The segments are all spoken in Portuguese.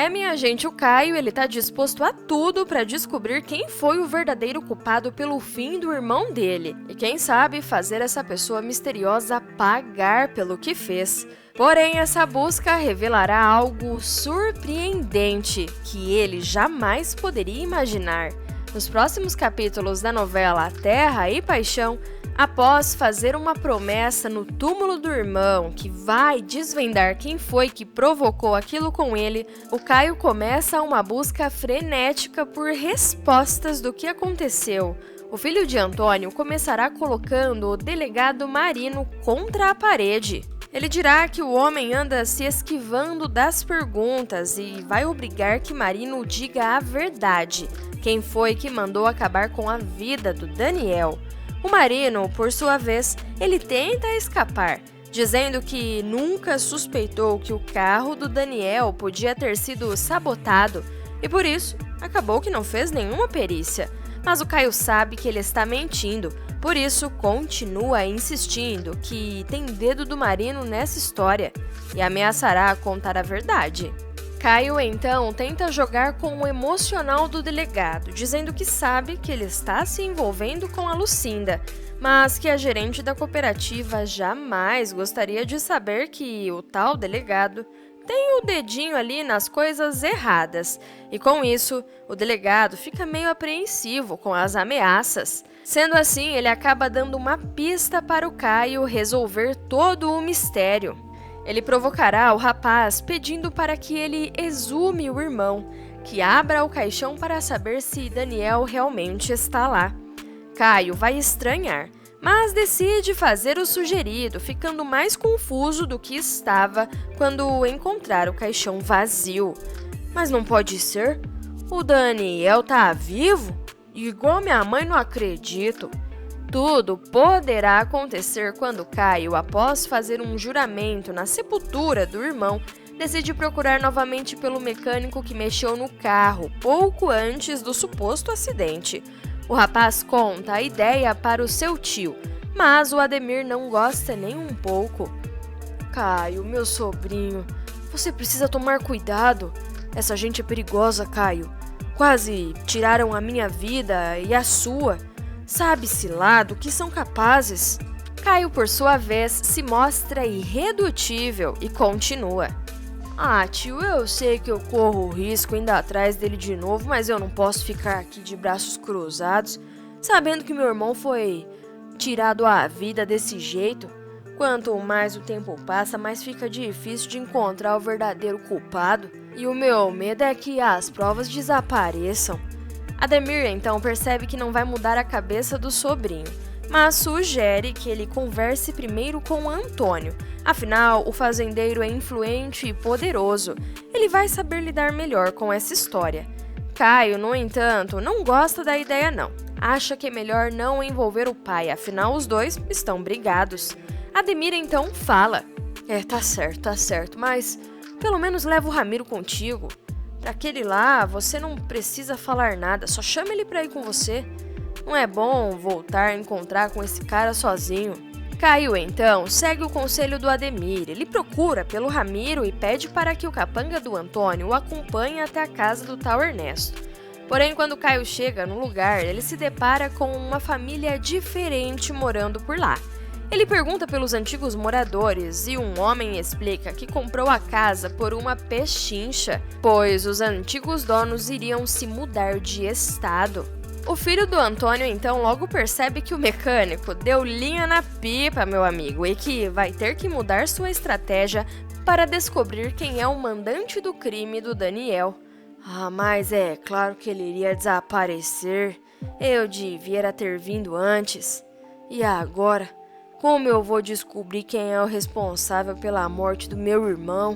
minha gente, o Caio, ele tá disposto a tudo para descobrir quem foi o verdadeiro culpado pelo fim do irmão dele. E quem sabe fazer essa pessoa misteriosa pagar pelo que fez. Porém, essa busca revelará algo surpreendente que ele jamais poderia imaginar. Nos próximos capítulos da novela Terra e Paixão, após fazer uma promessa no túmulo do irmão que vai desvendar quem foi que provocou aquilo com ele, o Caio começa uma busca frenética por respostas do que aconteceu. O filho de Antônio começará colocando o delegado Marino contra a parede. Ele dirá que o homem anda se esquivando das perguntas e vai obrigar que Marino diga a verdade. Quem foi que mandou acabar com a vida do Daniel? O Marino, por sua vez, ele tenta escapar, dizendo que nunca suspeitou que o carro do Daniel podia ter sido sabotado e por isso acabou que não fez nenhuma perícia. Mas o Caio sabe que ele está mentindo, por isso continua insistindo que tem dedo do Marino nessa história e ameaçará contar a verdade. Caio então tenta jogar com o emocional do delegado, dizendo que sabe que ele está se envolvendo com a Lucinda, mas que a gerente da cooperativa jamais gostaria de saber que o tal delegado tem o dedinho ali nas coisas erradas, e com isso, o delegado fica meio apreensivo com as ameaças. Sendo assim, ele acaba dando uma pista para o Caio resolver todo o mistério. Ele provocará o rapaz pedindo para que ele exume o irmão, que abra o caixão para saber se Daniel realmente está lá. Caio vai estranhar, mas decide fazer o sugerido, ficando mais confuso do que estava quando encontrar o caixão vazio. Mas não pode ser? O Daniel tá vivo? Igual minha mãe, não acredito. Tudo poderá acontecer quando Caio, após fazer um juramento na sepultura do irmão, decide procurar novamente pelo mecânico que mexeu no carro pouco antes do suposto acidente. O rapaz conta a ideia para o seu tio, mas o Ademir não gosta nem um pouco. Caio, meu sobrinho, você precisa tomar cuidado. Essa gente é perigosa, Caio. Quase tiraram a minha vida e a sua. Sabe-se lá do que são capazes. Caio, por sua vez, se mostra irredutível e continua. Ah, tio, eu sei que eu corro o risco indo atrás dele de novo, mas eu não posso ficar aqui de braços cruzados, sabendo que meu irmão foi tirado à vida desse jeito. Quanto mais o tempo passa, mais fica difícil de encontrar o verdadeiro culpado. E o meu medo é que as provas desapareçam. Ademir então percebe que não vai mudar a cabeça do sobrinho, mas sugere que ele converse primeiro com Antônio. Afinal, o fazendeiro é influente e poderoso. Ele vai saber lidar melhor com essa história. Caio, no entanto, não gosta da ideia não. Acha que é melhor não envolver o pai, afinal os dois estão brigados. Ademir então fala. Tá certo, mas pelo menos leva o Ramiro contigo. Pra aquele lá, você não precisa falar nada, só chama ele pra ir com você. Não é bom voltar a encontrar com esse cara sozinho. Caio, então, segue o conselho do Ademir. Ele procura pelo Ramiro e pede para que o capanga do Antônio o acompanhe até a casa do tal Ernesto. Porém, quando Caio chega no lugar, ele se depara com uma família diferente morando por lá. Ele pergunta pelos antigos moradores e um homem explica que comprou a casa por uma pechincha, pois os antigos donos iriam se mudar de estado. O filho do Antônio então logo percebe que o mecânico deu linha na pipa, meu amigo, e que vai ter que mudar sua estratégia para descobrir quem é o mandante do crime do Daniel. Ah, mas é claro que ele iria desaparecer. Eu devia ter vindo antes. E agora? Como eu vou descobrir quem é o responsável pela morte do meu irmão?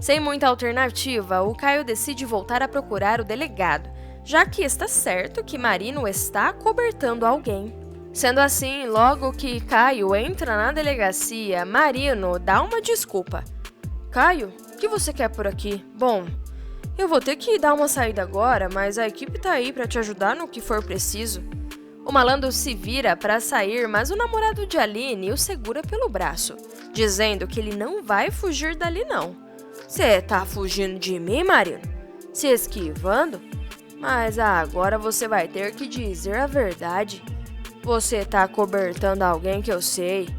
Sem muita alternativa, o Caio decide voltar a procurar o delegado, já que está certo que Marino está acobertando alguém. Sendo assim, logo que Caio entra na delegacia, Marino dá uma desculpa. Caio, o que você quer por aqui? Bom, eu vou ter que dar uma saída agora, mas a equipe tá aí para te ajudar no que for preciso. O malandro se vira para sair, mas o namorado de Aline o segura pelo braço, dizendo que ele não vai fugir dali não. Você tá fugindo de mim, Marino? Se esquivando? Mas agora você vai ter que dizer a verdade. Você tá cobertando alguém que eu sei.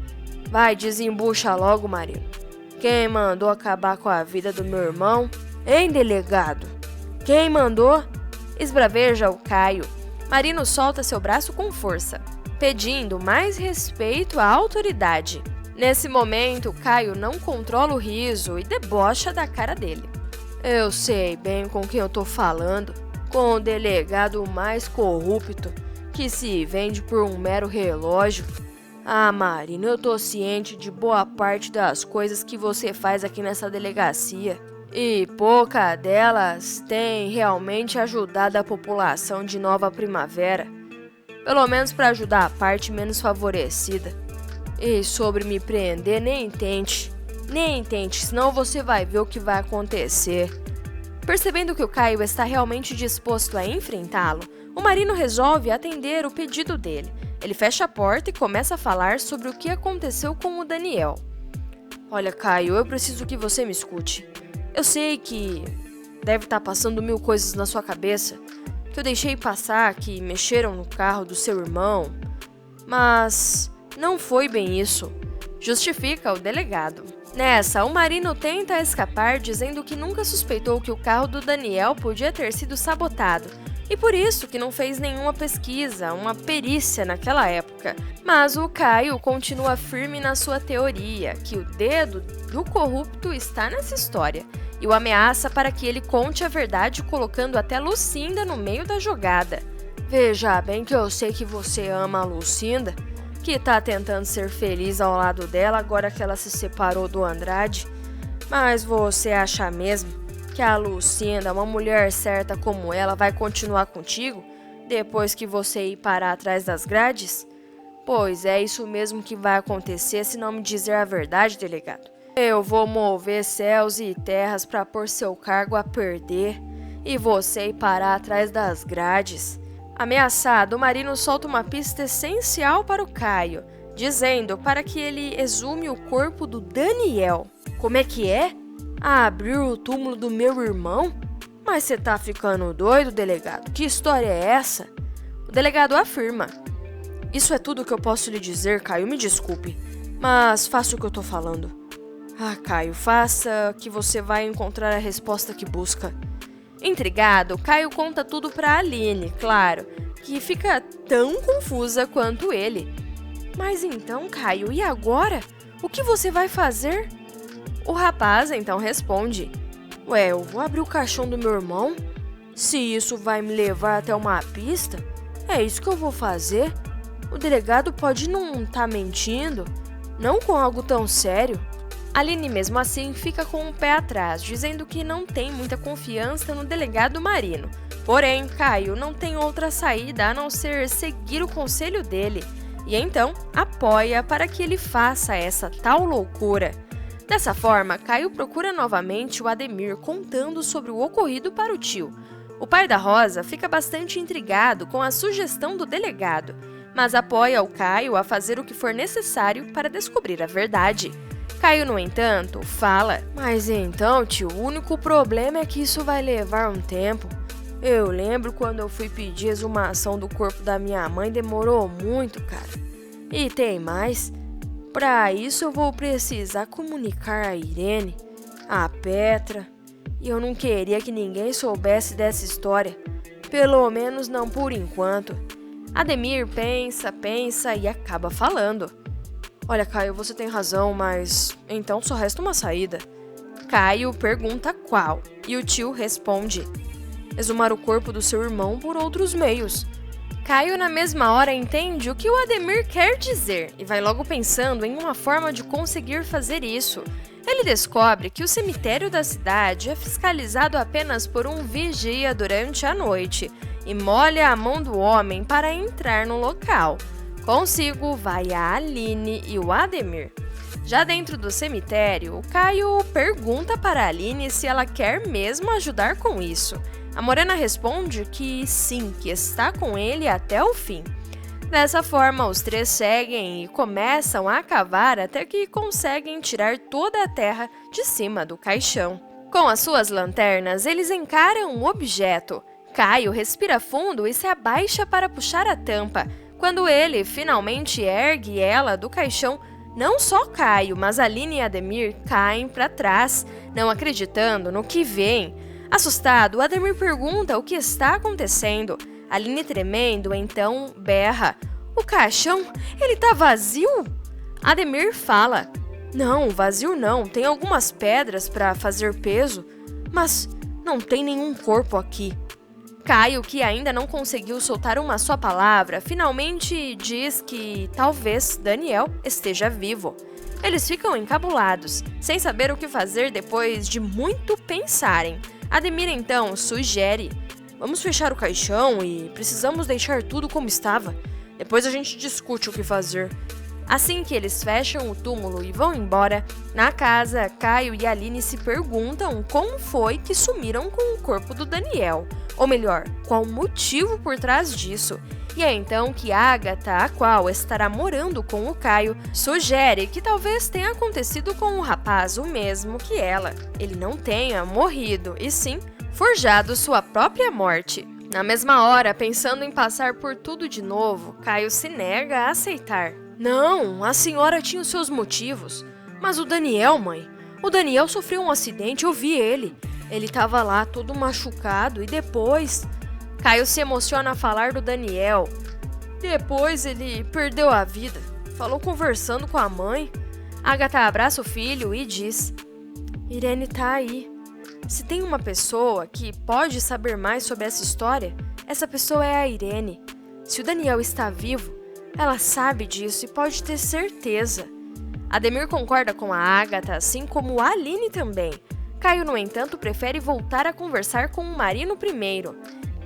Vai, desembucha logo, Marino. Quem mandou acabar com a vida do meu irmão? Hein, delegado? Quem mandou? Esbraveja o Caio. Marino solta seu braço com força, pedindo mais respeito à autoridade. Nesse momento, Caio não controla o riso e debocha da cara dele. Eu sei bem com quem eu tô falando, com o delegado mais corrupto, que se vende por um mero relógio. Ah, Marino, eu tô ciente de boa parte das coisas que você faz aqui nessa delegacia. E pouca delas tem realmente ajudado a população de Nova Primavera. Pelo menos para ajudar a parte menos favorecida. E sobre me prender, nem tente, senão você vai ver o que vai acontecer. Percebendo que o Caio está realmente disposto a enfrentá-lo, o Marino resolve atender o pedido dele. Ele fecha a porta e começa a falar sobre o que aconteceu com o Daniel. Olha, Caio, eu preciso que você me escute. Eu sei que deve estar passando mil coisas na sua cabeça, que eu deixei passar, que mexeram no carro do seu irmão, mas não foi bem isso, justifica o delegado. Nessa, o Marino tenta escapar dizendo que nunca suspeitou que o carro do Daniel podia ter sido sabotado, e por isso que não fez nenhuma pesquisa, uma perícia naquela época. Mas o Caio continua firme na sua teoria, que o dedo do corrupto está nessa história, e o ameaça para que ele conte a verdade colocando até Lucinda no meio da jogada. Veja bem que eu sei que você ama a Lucinda, que tá tentando ser feliz ao lado dela agora que ela se separou do Andrade, mas você acha mesmo que a Lucinda, uma mulher certa como ela, vai continuar contigo depois que você ir parar atrás das grades? Pois é isso mesmo que vai acontecer se não me dizer a verdade, delegado. Eu vou mover céus e terras para pôr seu cargo a perder e você ir parar atrás das grades. Ameaçado, o Marino solta uma pista essencial para o Caio, dizendo para que ele exume o corpo do Daniel. Como é que é? Abrir o túmulo do meu irmão? Mas você tá ficando doido, delegado? Que história é essa? O delegado afirma. Isso é tudo que eu posso lhe dizer, Caio, me desculpe, mas faça o que eu tô falando. Ah, Caio, faça que você vai encontrar a resposta que busca. Intrigado, Caio conta tudo pra Aline, claro, que fica tão confusa quanto ele. Mas então, Caio, e agora? O que você vai fazer? O rapaz então responde: Ué, eu vou abrir o caixão do meu irmão? Se isso vai me levar até uma pista, é isso que eu vou fazer? O delegado pode não estar mentindo, não com algo tão sério. Aline, mesmo assim, fica com o pé atrás, dizendo que não tem muita confiança no delegado Marino. Porém, Caio não tem outra saída a não ser seguir o conselho dele, e então apoia para que ele faça essa tal loucura. Dessa forma, Caio procura novamente o Ademir, contando sobre o ocorrido para o tio. O pai da Rosa fica bastante intrigado com a sugestão do delegado, mas apoia o Caio a fazer o que for necessário para descobrir a verdade. Caio, no entanto, fala: Mas então, tio, o único problema é que isso vai levar um tempo. Eu lembro quando eu fui pedir exumação do corpo da minha mãe, demorou muito, cara. E tem mais. Para isso eu vou precisar comunicar a Irene, a Petra, e eu não queria que ninguém soubesse dessa história, pelo menos não por enquanto. Ademir pensa e acaba falando: Olha, Caio, você tem razão, mas então só resta uma saída. Caio pergunta qual, e o tio responde: exumar o corpo do seu irmão por outros meios. Caio, na mesma hora, entende o que o Ademir quer dizer e vai logo pensando em uma forma de conseguir fazer isso. Ele descobre que o cemitério da cidade é fiscalizado apenas por um vigia durante a noite e molha a mão do homem para entrar no local. Consigo vai a Aline e o Ademir. Já dentro do cemitério, o Caio pergunta para a Aline se ela quer mesmo ajudar com isso. A Morena responde que sim, que está com ele até o fim. Dessa forma, os três seguem e começam a cavar até que conseguem tirar toda a terra de cima do caixão. Com as suas lanternas, eles encaram um objeto. Caio respira fundo e se abaixa para puxar a tampa. Quando ele finalmente ergue ela do caixão, não só Caio, mas Aline e Ademir caem para trás, não acreditando no que veem. Assustado, Ademir pergunta o que está acontecendo. Aline, tremendo, então berra: "O caixão, ele tá vazio?" Ademir fala: "Não, vazio não, tem algumas pedras para fazer peso, mas não tem nenhum corpo aqui." Caio, que ainda não conseguiu soltar uma só palavra, finalmente diz que talvez Daniel esteja vivo. Eles ficam encabulados, sem saber o que fazer depois de muito pensarem. Ademir então sugere: "Vamos fechar o caixão e precisamos deixar tudo como estava. Depois a gente discute o que fazer." Assim que eles fecham o túmulo e vão embora, na casa, Caio e Aline se perguntam como foi que sumiram com o corpo do Daniel. Ou melhor, qual o motivo por trás disso. E é então que Agatha, a qual estará morando com o Caio, sugere que talvez tenha acontecido com o rapaz o mesmo que ela. Ele não tenha morrido, e sim forjado sua própria morte. Na mesma hora, pensando em passar por tudo de novo, Caio se nega a aceitar. "Não, a senhora tinha os seus motivos. Mas o Daniel, mãe, o Daniel sofreu um acidente, eu vi ele. Ele estava lá todo machucado e depois..." Caio se emociona a falar do Daniel. "Depois ele perdeu a vida. Falou conversando com a mãe." Agatha abraça o filho e diz: "Irene tá aí. Se tem uma pessoa que pode saber mais sobre essa história, essa pessoa é a Irene. Se o Daniel está vivo, ela sabe disso e pode ter certeza." Ademir concorda com a Agatha, assim como a Aline também. Caio, no entanto, prefere voltar a conversar com o Marino primeiro.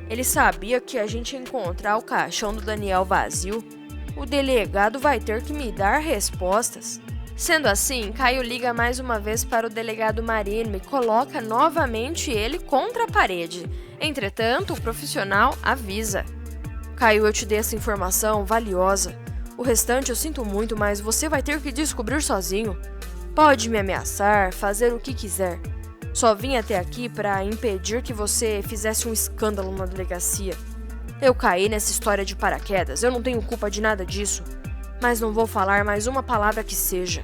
Ele sabia que a gente ia encontrar o caixão do Daniel vazio. O delegado vai ter que me dar respostas. Sendo assim, Caio liga mais uma vez para o delegado Marino e coloca novamente ele contra a parede. Entretanto, o profissional avisa: "Caio, eu te dei essa informação valiosa. O restante eu sinto muito, mas você vai ter que descobrir sozinho. Pode me ameaçar, fazer o que quiser. Só vim até aqui para impedir que você fizesse um escândalo na delegacia. Eu caí nessa história de paraquedas, eu não tenho culpa de nada disso. Mas não vou falar mais uma palavra que seja."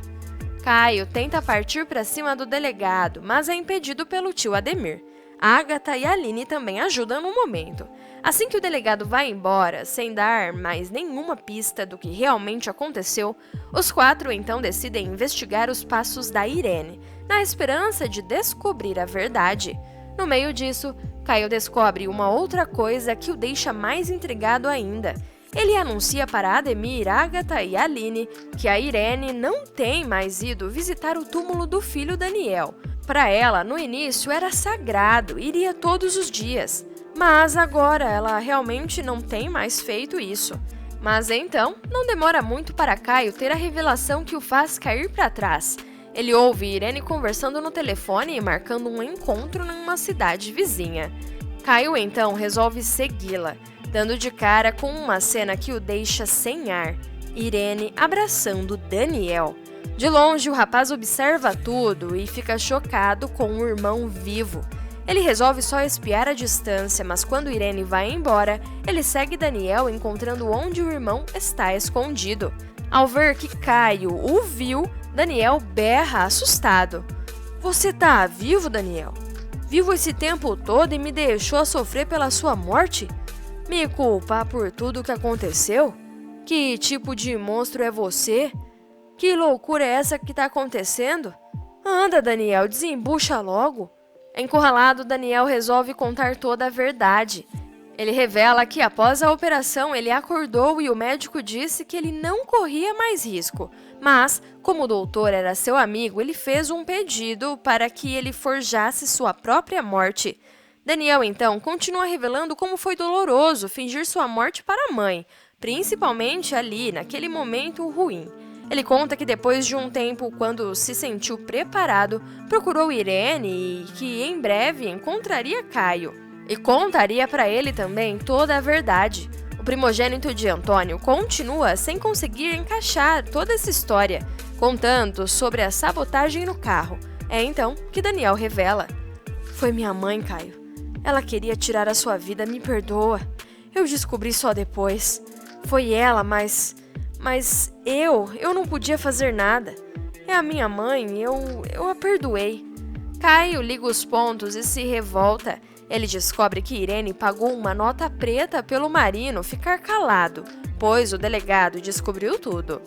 Caio tenta partir para cima do delegado, mas é impedido pelo tio Ademir. Agatha e Aline também ajudam no momento. Assim que o delegado vai embora, sem dar mais nenhuma pista do que realmente aconteceu, os quatro então decidem investigar os passos da Irene, na esperança de descobrir a verdade. No meio disso, Caio descobre uma outra coisa que o deixa mais intrigado ainda. Ele anuncia para Ademir, Agatha e Aline que a Irene não tem mais ido visitar o túmulo do filho Daniel. Para ela, no início, era sagrado, iria todos os dias. Mas agora ela realmente não tem mais feito isso. Mas então, não demora muito para Caio ter a revelação que o faz cair para trás. Ele ouve Irene conversando no telefone e marcando um encontro numa cidade vizinha. Caio então resolve segui-la, dando de cara com uma cena que o deixa sem ar: Irene abraçando Daniel. De longe, o rapaz observa tudo e fica chocado com o irmão vivo. Ele resolve só espiar a distância, mas quando Irene vai embora, ele segue Daniel encontrando onde o irmão está escondido. Ao ver que Caio o viu, Daniel berra assustado: "Você tá vivo, Daniel? Vivo esse tempo todo e me deixou sofrer pela sua morte? Me culpar por tudo o que aconteceu? Que tipo de monstro é você? Que loucura é essa que tá acontecendo? Anda, Daniel, desembucha logo." Encurralado, Daniel resolve contar toda a verdade. Ele revela que após a operação ele acordou e o médico disse que ele não corria mais risco. Mas, como o doutor era seu amigo, ele fez um pedido para que ele forjasse sua própria morte. Daniel então continua revelando como foi doloroso fingir sua morte para a mãe, principalmente ali, naquele momento ruim. Ele conta que depois de um tempo, quando se sentiu preparado, procurou Irene e que em breve encontraria Caio. E contaria para ele também toda a verdade. O primogênito de Antônio continua sem conseguir encaixar toda essa história, contando sobre a sabotagem no carro. É então que Daniel revela: Foi minha mãe, Caio. Ela queria tirar a sua vida, me perdoa. Eu descobri só depois. Foi ela, mas eu não podia fazer nada. É a minha mãe, eu a perdoei. Caio liga os pontos e se revolta. Ele descobre que Irene pagou uma nota preta pelo Marino ficar calado, pois o delegado descobriu tudo.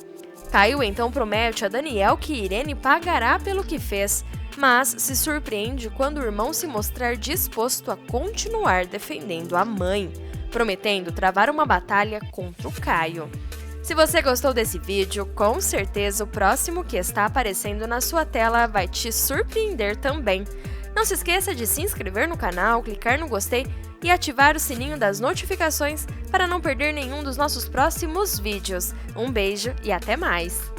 Caio então promete a Daniel que Irene pagará pelo que fez, mas se surpreende quando o irmão se mostrar disposto a continuar defendendo a mãe, prometendo travar uma batalha contra o Caio. Se você gostou desse vídeo, com certeza o próximo que está aparecendo na sua tela vai te surpreender também. Não se esqueça de se inscrever no canal, clicar no gostei e ativar o sininho das notificações para não perder nenhum dos nossos próximos vídeos. Um beijo e até mais!